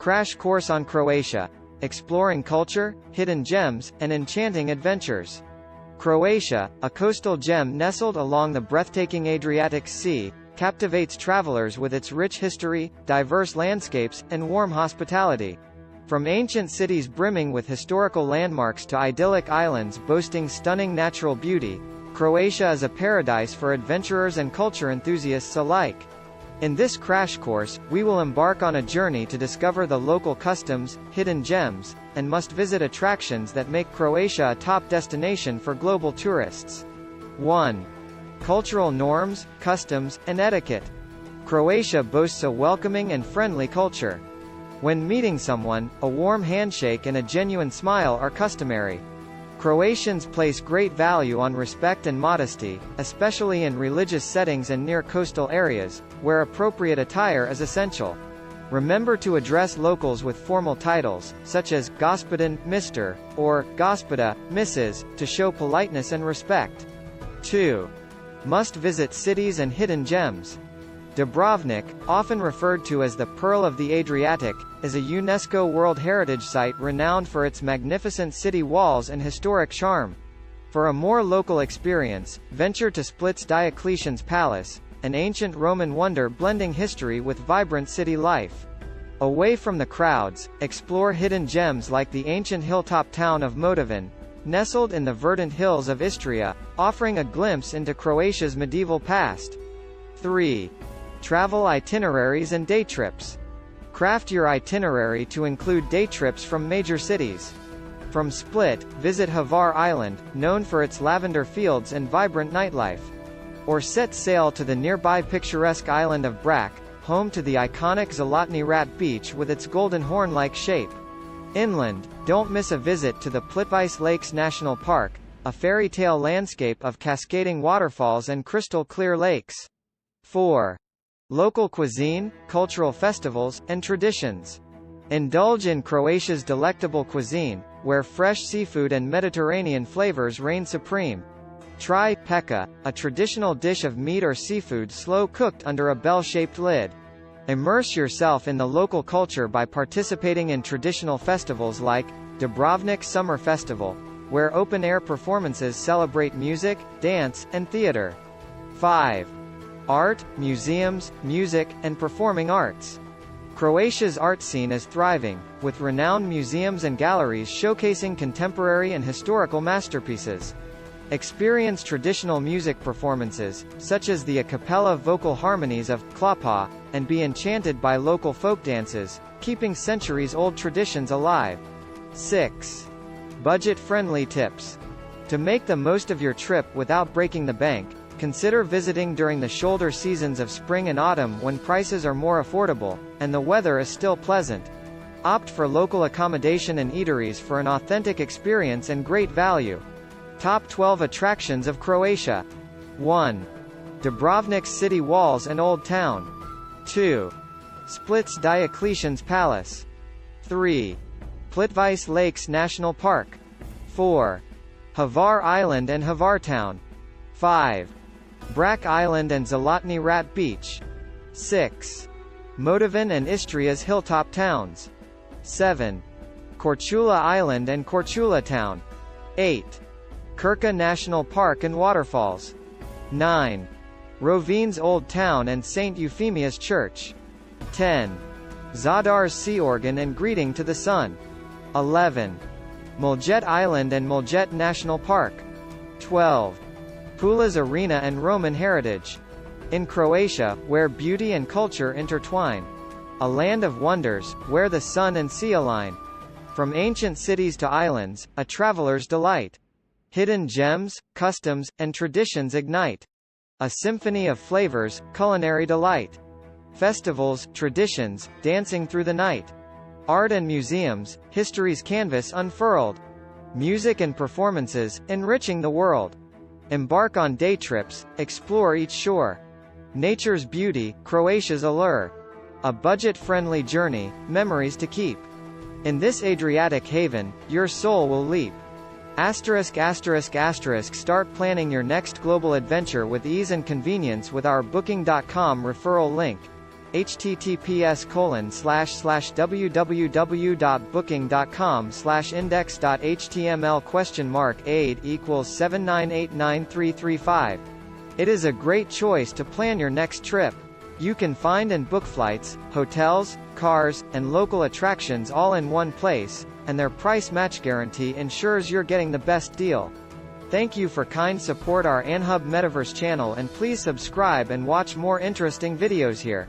Crash course on Croatia. Exploring culture, hidden gems, and enchanting adventures. Croatia, a coastal gem nestled along the breathtaking Adriatic Sea, captivates travelers with its rich history, diverse landscapes, and warm hospitality. From ancient cities brimming with historical landmarks to idyllic islands boasting stunning natural beauty, Croatia is a paradise for adventurers and culture enthusiasts alike. In this crash course, we will embark on a journey to discover the local customs, hidden gems, and must-visit attractions that make Croatia a top destination for global tourists. 1. Cultural norms, customs, and etiquette. Croatia boasts a welcoming and friendly culture. When meeting someone, a warm handshake and a genuine smile are customary. Croatians place great value on respect and modesty, especially in religious settings and near coastal areas, where appropriate attire is essential. Remember to address locals with formal titles, such as Gospodin, Mr., or Gospođa, Mrs., to show politeness and respect. 2. Must-visit cities and hidden gems. Dubrovnik, often referred to as the Pearl of the Adriatic, is a UNESCO World Heritage Site renowned for its magnificent city walls and historic charm. For a more local experience, venture to Split's Diocletian's Palace, an ancient Roman wonder blending history with vibrant city life. Away from the crowds, explore hidden gems like the ancient hilltop town of Modestin, nestled in the verdant hills of Istria, offering a glimpse into Croatia's medieval past. 3. Travel itineraries and day trips. Craft your itinerary to include day trips from major cities. From Split, visit Hvar Island, known for its lavender fields and vibrant nightlife. Or set sail to the nearby picturesque island of Brač, home to the iconic Zlatni Rat Beach with its golden horn-like shape. Inland, don't miss a visit to the Plitvice Lakes National Park, a fairy tale landscape of cascading waterfalls and crystal-clear lakes. 4. Local cuisine, cultural festivals, and traditions. Indulge in Croatia's delectable cuisine, where fresh seafood and Mediterranean flavors reign supreme. Try peka, a traditional dish of meat or seafood slow-cooked under a bell-shaped lid. Immerse yourself in the local culture by participating in traditional festivals like Dubrovnik Summer Festival, where open-air performances celebrate music, dance, and theater. 5. Art, museums, music, and performing arts. Croatia's art scene is thriving, with renowned museums and galleries showcasing contemporary and historical masterpieces. Experience traditional music performances, such as the a cappella vocal harmonies of Klapa, and be enchanted by local folk dances, keeping centuries-old traditions alive. 6. Budget-friendly tips. To make the most of your trip without breaking the bank, consider visiting during the shoulder seasons of spring and autumn when prices are more affordable, and the weather is still pleasant. Opt for local accommodation and eateries for an authentic experience and great value. Top 12 attractions of Croatia. 1. Dubrovnik's city walls and old town. 2. Split's Diocletian's Palace. 3. Plitvice Lakes National Park. 4. Hvar Island and Hvar Town. 5. Brač Island and Zlatni Rat Beach. 6. Modestin and Istria's hilltop towns. 7. Korčula Island and Korčula Town. 8. Krka National Park and Waterfalls. 9. Rovinj's Old Town and St. Euphemia's Church. 10. Zadar's Sea Organ and Greeting to the Sun. 11. Muljet Island and Muljet National Park. 12. Pula's Arena and Roman Heritage. In Croatia, where beauty and culture intertwine. A land of wonders, where the sun and sea align. From ancient cities to islands, a traveler's delight. Hidden gems, customs, and traditions ignite. A symphony of flavors, culinary delight. Festivals, traditions, dancing through the night. Art and museums, history's canvas unfurled. Music and performances, enriching the world. Embark on day trips, explore each shore. Nature's beauty, Croatia's allure. A budget-friendly journey, memories to keep. In this Adriatic haven, your soul will leap. Start planning your next global adventure with ease and convenience with our Booking.com referral link. https://www.booking.com/index.html aid equals 7989335. It is a great choice to plan your next trip. You can find and book flights, hotels, cars, and local attractions all in one place, and their price match guarantee ensures you're getting the best deal. Thank you for kind support our Anhub Metaverse channel, and please subscribe and watch more interesting videos here.